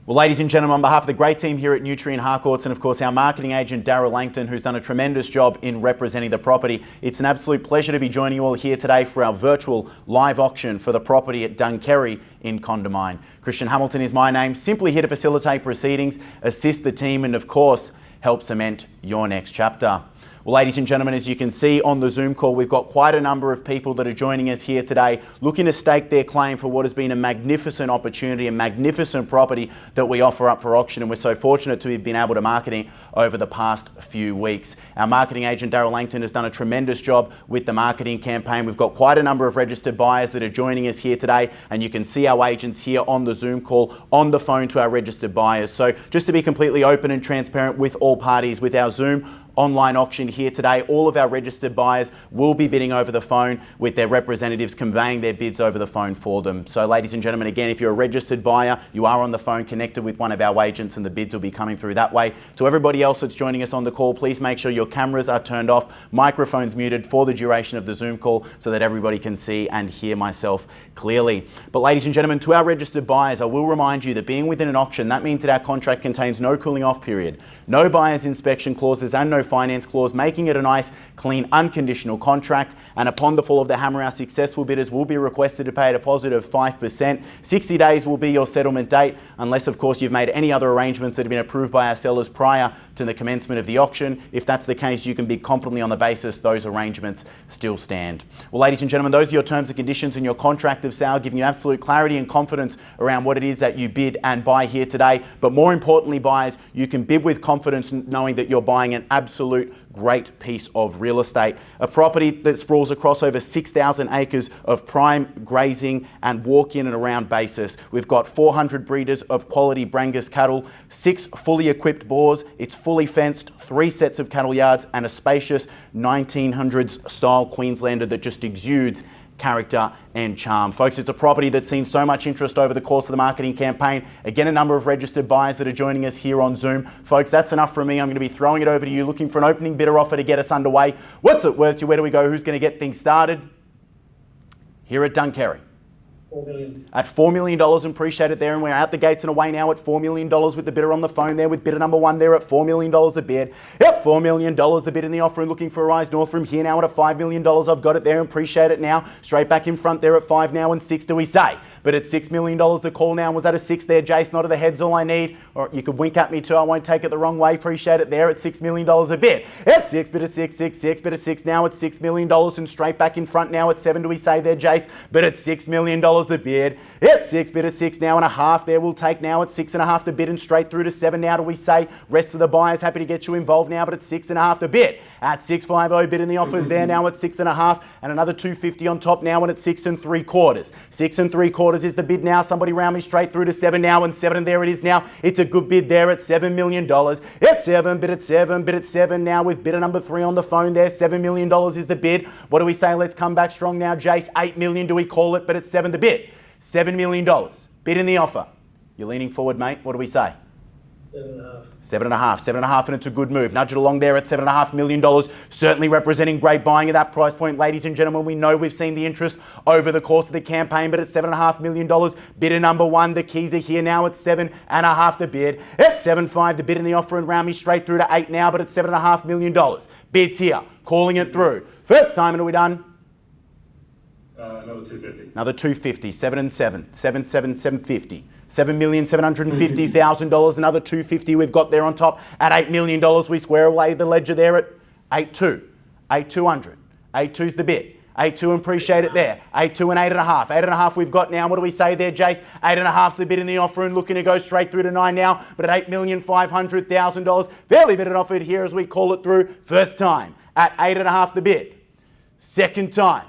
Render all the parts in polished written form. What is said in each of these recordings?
Well, ladies and gentlemen, on behalf of the great team here at Nutrien Harcourts and, of course, our marketing agent, Darryl Langton, who's done a tremendous job in representing the property, it's an absolute pleasure to be joining you all here today for our virtual live auction for the property at Dunkerry in Condamine. Christian Hamilton is my name, simply here to facilitate proceedings, assist the team and, of course, help cement your next chapter. Well, ladies and gentlemen, as you can see on the Zoom call, we've got quite a number of people that are joining us here today looking to stake their claim for what has been a magnificent opportunity, a magnificent property that we offer up for auction, and we're so fortunate to have been able to market it over the past few weeks. Our marketing agent, Darryl Langton, has done a tremendous job with the marketing campaign. We've got quite a number of registered buyers that are joining us here today, and you can see our agents here on the Zoom call on the phone to our registered buyers. So just to be completely open and transparent with all parties, with our Zoom online auction here today, all of our registered buyers will be bidding over the phone with their representatives conveying their bids over the phone for them. So ladies and gentlemen, again, if you're a registered buyer, you are on the phone connected with one of our agents and the bids will be coming through that way. To everybody else that's joining us on the call, please make sure your cameras are turned off, microphones muted for the duration of the Zoom call so that everybody can see and hear myself clearly. But ladies and gentlemen, to our registered buyers, I will remind you that being within an auction, that means that our contract contains no cooling off period, no buyer's inspection clauses and no finance clause, making it a nice, clean, unconditional contract. And upon the fall of the hammer, our successful bidders will be requested to pay a deposit of 5%. 60 days will be your settlement date, unless, of course, you've made any other arrangements that have been approved by our sellers prior to the commencement of the auction. If that's the case, you can bid confidently on the basis those arrangements still stand. Well, ladies and gentlemen, those are your terms and conditions in your contract of sale, giving you absolute clarity and confidence around what it is that you bid and buy here today. But more importantly, buyers, you can bid with confidence knowing that you're buying an absolute great piece of real estate. A property that sprawls across over 6,000 acres of prime grazing and walk-in and around basis. We've got 400 breeders of quality Brangus cattle, 6 fully equipped bores, it's fully fenced, 3 sets of cattle yards and a spacious 1900s style Queenslander that just exudes character and charm. Folks, it's a property that's seen so much interest over the course of the marketing campaign. Again, a number of registered buyers that are joining us here on Zoom. Folks, that's enough from me. I'm going to be throwing it over to you, looking for an opening bidder offer to get us underway. What's it worth to? Where do we go? Who's going to get things started? Here at Dunkerry. $4 million. At $4 million, and appreciate it there, and we're out the gates and away now at $4 million with the bidder on the phone there, with bidder number 1 there at $4 million a bid. Yep, $4 million the bid in the offer, and looking for a rise north from here now at a $5 million. I've got it there, and appreciate it now. Straight back in front there at 5 now, and 6 do we say. But at $6 million the call now, and was that a 6 there, Jace? Not of the heads all I need, or you could wink at me too, I won't take it the wrong way. Appreciate it there at $6 million a bid. At 6, bid of 6, 6, 6, bid of 6 now at $6 million, and straight back in front now at 7 do we say there, Jace? But at $6 million the bid. It's 6, bid of 6 now and a half there we'll take now at 6.5 the bid, and straight through to 7 now do we say. Rest of the buyers happy to get you involved now, but at 6.5 the bid. At 6.50 bid in the offers there now at 6.5, and another 250 on top now, and at 6 3/4. 6 3/4 is the bid now. Somebody round me straight through to 7 now, and 7 there it is now. It's a good bid there at $7 million. It's 7, bid at 7, bid at 7 now with bidder number 3 on the phone there. $7 million is the bid. What do we say? Let's come back strong now, Jace. $8 million do we call it, but at 7 the bid. $7 million. Bid in the offer. You're leaning forward, mate. What do we say? 7.5. 7.5. 7.5, and it's a good move. Nudge it along there at $7.5 million. Certainly representing great buying at that price point. Ladies and gentlemen, we know we've seen the interest over the course of the campaign, but at $7.5 million, bidder number 1, the keys are here now at 7.5 the bid. At 7.5 the bid in the offer, and round me straight through to 8 now, but at $7.5 million. Bids here. Calling it through. First time, and are we done? Another 250. Another 250, 7 and 7, 750. $7,750,000, another 250 we've got there on top. At $8 million, we square away the ledger there at 8.2, 8,200. 8.2's the bid. 8.2, and appreciate it there. 8.2 and 8.5. 8.5 we've got now. What do we say there, Jace? 8.5's the bid in the offer, and looking to go straight through to 9 now, but at $8,500,000. Fairly bid and offered here as we call it through. First time at 8.5 the bid. Second time.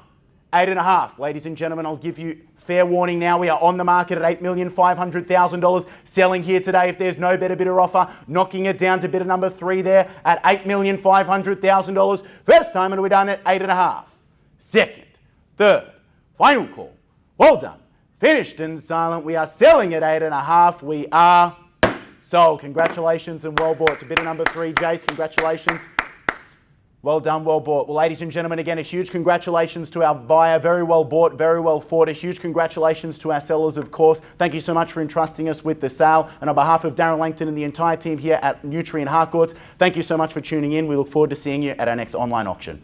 8.5. Ladies and gentlemen, I'll give you fair warning now. We are on the market at $8,500,000. Selling here today if there's no better bidder offer. Knocking it down to bidder number 3 there at $8,500,000. First time, and we're done at 8.5. Second, third, final call. Well done. Finished and silent. We are selling at 8.5. We are sold. Congratulations and well bought to bidder number 3. Jace, congratulations. Well done, well bought. Well, ladies and gentlemen, again, a huge congratulations to our buyer. Very well bought, very well fought. A huge congratulations to our sellers, of course. Thank you so much for entrusting us with the sale. And on behalf of Darren Langton and the entire team here at Nutrien Harcourts, thank you so much for tuning in. We look forward to seeing you at our next online auction.